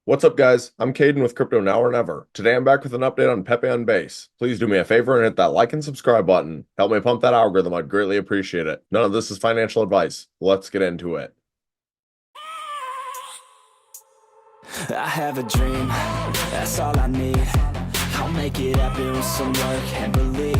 What's up, guys? I'm Caden with Crypto Now or Never. Today I'm back with an update on Pepe on Base. Please do me a favor and hit that like and subscribe button. Help me pump that algorithm, I'd greatly appreciate it. None of this is financial advice. Let's get into it. I have a dream, that's all I need. I'll make it happen with some work and belief.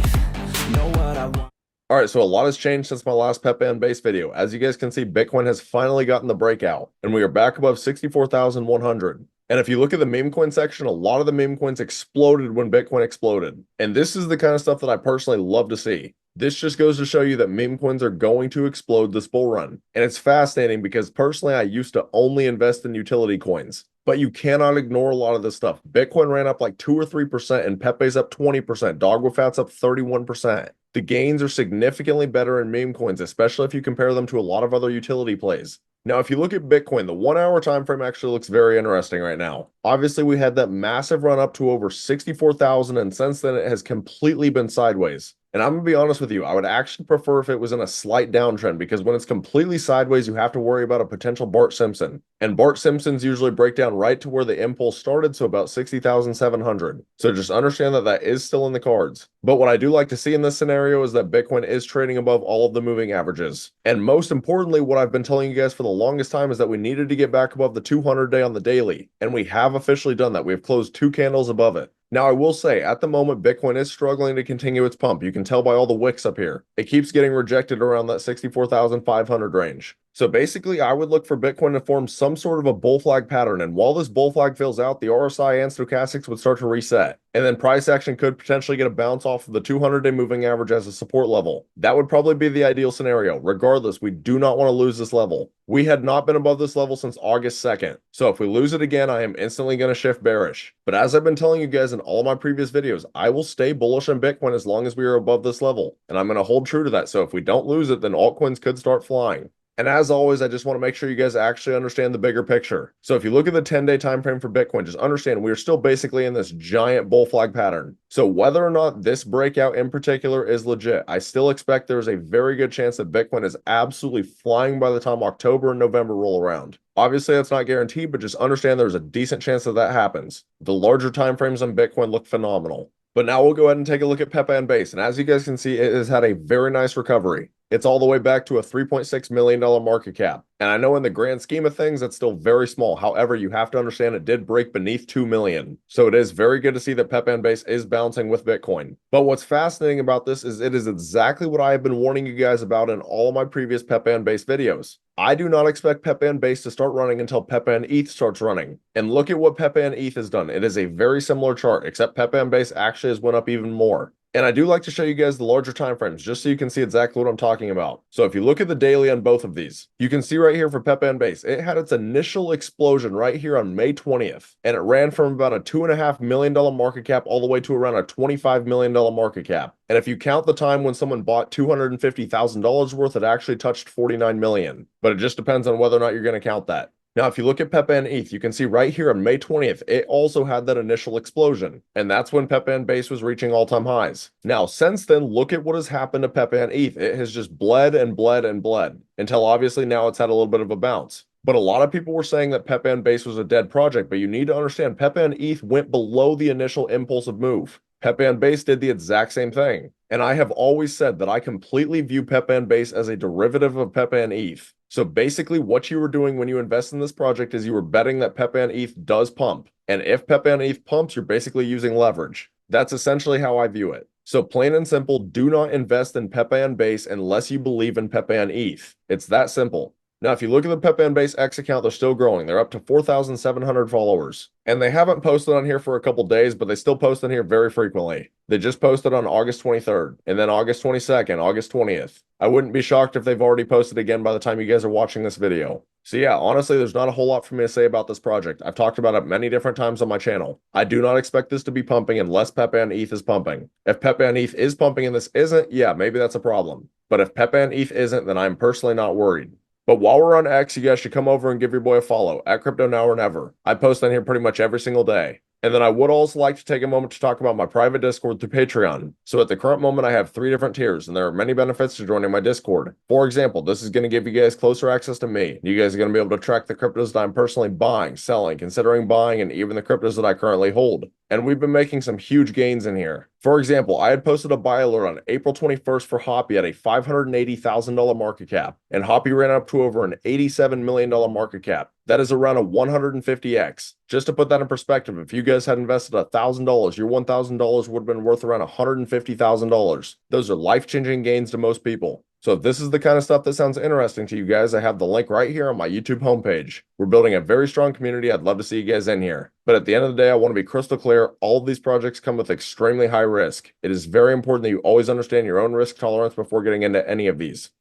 Know what I want. Alright, so a lot has changed since my last Pepe on Base video. As you guys can see, Bitcoin has finally gotten the breakout, and we are back above 64,100. And if you look at the meme coin section, a lot of the meme coins exploded when Bitcoin exploded. And this is the kind of stuff that I personally love to see. This just goes to show you that meme coins are going to explode this bull run. And it's fascinating because personally, I used to only invest in utility coins. But you cannot ignore a lot of this stuff. Bitcoin ran up like 2 or 3%, and Pepe's up 20%. Dogwoodfat's up 31%. The gains are significantly better in meme coins, especially if you compare them to a lot of other utility plays. Now, if you look at Bitcoin, the 1 hour time frame actually looks very interesting right now. Obviously, we had that massive run up to over 64,000, and since then it has completely been sideways. And I'm going to be honest with you, I would actually prefer if it was in a slight downtrend, because when it's completely sideways, you have to worry about a potential Bart Simpson. And Bart Simpsons usually break down right to where the impulse started, so about 60,700. So just understand that that is still in the cards. But what I do like to see in this scenario is that Bitcoin is trading above all of the moving averages. And most importantly, what I've been telling you guys for the longest time is that we needed to get back above the 200-day on the daily. And we have officially done that. We have closed 2 candles above it. Now, I will say, at the moment, Bitcoin is struggling to continue its pump. You can tell by all the wicks up here. It keeps getting rejected around that 64,500 range. So basically, I would look for Bitcoin to form some sort of a bull flag pattern, and while this bull flag fills out, the RSI and stochastics would start to reset. And then price action could potentially get a bounce off of the 200-day moving average as a support level. That would probably be the ideal scenario. Regardless, we do not want to lose this level. We had not been above this level since August 2nd. So if we lose it again, I am instantly going to shift bearish. But as I've been telling you guys in all my previous videos, I will stay bullish on Bitcoin as long as we are above this level. And I'm going to hold true to that. So if we don't lose it, then altcoins could start flying. And as always, I just want to make sure you guys actually understand the bigger picture. So if you look at the 10-day time frame for Bitcoin, just understand we are still basically in this giant bull flag pattern. So whether or not this breakout in particular is legit, I still expect there's a very good chance that Bitcoin is absolutely flying by the time October and November roll around. Obviously, that's not guaranteed, but just understand there's a decent chance that that happens. The larger time frames on Bitcoin look phenomenal. But now we'll go ahead and take a look at Pepe on Base. And as you guys can see, it has had a very nice recovery. It's all the way back to a $3.6 million market cap. And I know in the grand scheme of things, that's still very small. However, you have to understand it did break beneath 2 million. So it is very good to see that Pepe on Base is bouncing with Bitcoin. But what's fascinating about this is it is exactly what I have been warning you guys about in all of my previous Pepe on Base videos. I do not expect Pepe on Base to start running until Pepe on ETH starts running. And look at what Pepe on ETH has done. It is a very similar chart, except Pepe on Base actually has went up even more. And I do like to show you guys the larger time frames just so you can see exactly what I'm talking about. So if you look at the daily on both of these, you can see right here for Pepe on Base, it had its initial explosion right here on May 20th. And it ran from about a $2.5 million market cap all the way to around a $25 million market cap. And if you count the time when someone bought $250,000 worth, it actually touched 49 million. But it just depends on whether or not you're going to count that. Now, if you look at Pepe and ETH, you can see right here on May 20th, it also had that initial explosion. And that's when Pepe and Base was reaching all-time highs. Now, since then, look at what has happened to Pepe and ETH. It has just bled and bled and bled until obviously now it's had a little bit of a bounce. But a lot of people were saying that Pepe and Base was a dead project, but you need to understand Pepe and ETH went below the initial impulsive move. Pepe and Base did the exact same thing. And I have always said that I completely view Pepe and Base as a derivative of Pepe and ETH. So basically what you were doing when you invest in this project is you were betting that Pepe and ETH does pump. And if Pepe and ETH pumps, you're basically using leverage. That's essentially how I view it. So plain and simple, do not invest in Pepe and Base unless you believe in Pepe and ETH. It's that simple. Now, if you look at the Pepe and Base X account, they're still growing. They're up to 4,700 followers. And they haven't posted on here for a couple days, but they still post on here very frequently. They just posted on August 23rd, and then August 22nd, August 20th. I wouldn't be shocked if they've already posted again by the time you guys are watching this video. So yeah, honestly, there's not a whole lot for me to say about this project. I've talked about it many different times on my channel. I do not expect this to be pumping unless Pepe and ETH is pumping. If Pepe and ETH is pumping and this isn't, yeah, maybe that's a problem. But if Pepe and ETH isn't, then I'm personally not worried. But while we're on X, you guys should come over and give your boy a follow at Crypto Now or Never. I post on here pretty much every single day. And then I would also like to take a moment to talk about my private Discord through Patreon. So at the current moment, I have 3 different tiers, and there are many benefits to joining my Discord. For example, this is going to give you guys closer access to me. You guys are going to be able to track the cryptos that I'm personally buying, selling, considering buying, and even the cryptos that I currently hold. And we've been making some huge gains in here. For example, I had posted a buy alert on April 21st for Hoppy at a $580,000 market cap, and Hoppy ran up to over an $87 million market cap. That is around a 150x. Just to put that in perspective, if you guys had invested $1,000, your $1,000 would have been worth around $150,000. Those are life-changing gains to most people. So if this is the kind of stuff that sounds interesting to you guys, I have the link right here on my YouTube homepage. We're building a very strong community. I'd love to see you guys in here. But at the end of the day, I want to be crystal clear. All of these projects come with extremely high risk. It is very important that you always understand your own risk tolerance before getting into any of these.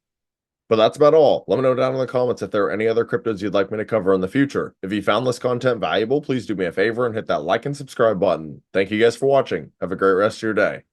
But that's about all. Let me know down in the comments if there are any other cryptos you'd like me to cover in the future. If you found this content valuable, please do me a favor and hit that like and subscribe button. Thank you guys for watching. Have a great rest of your day.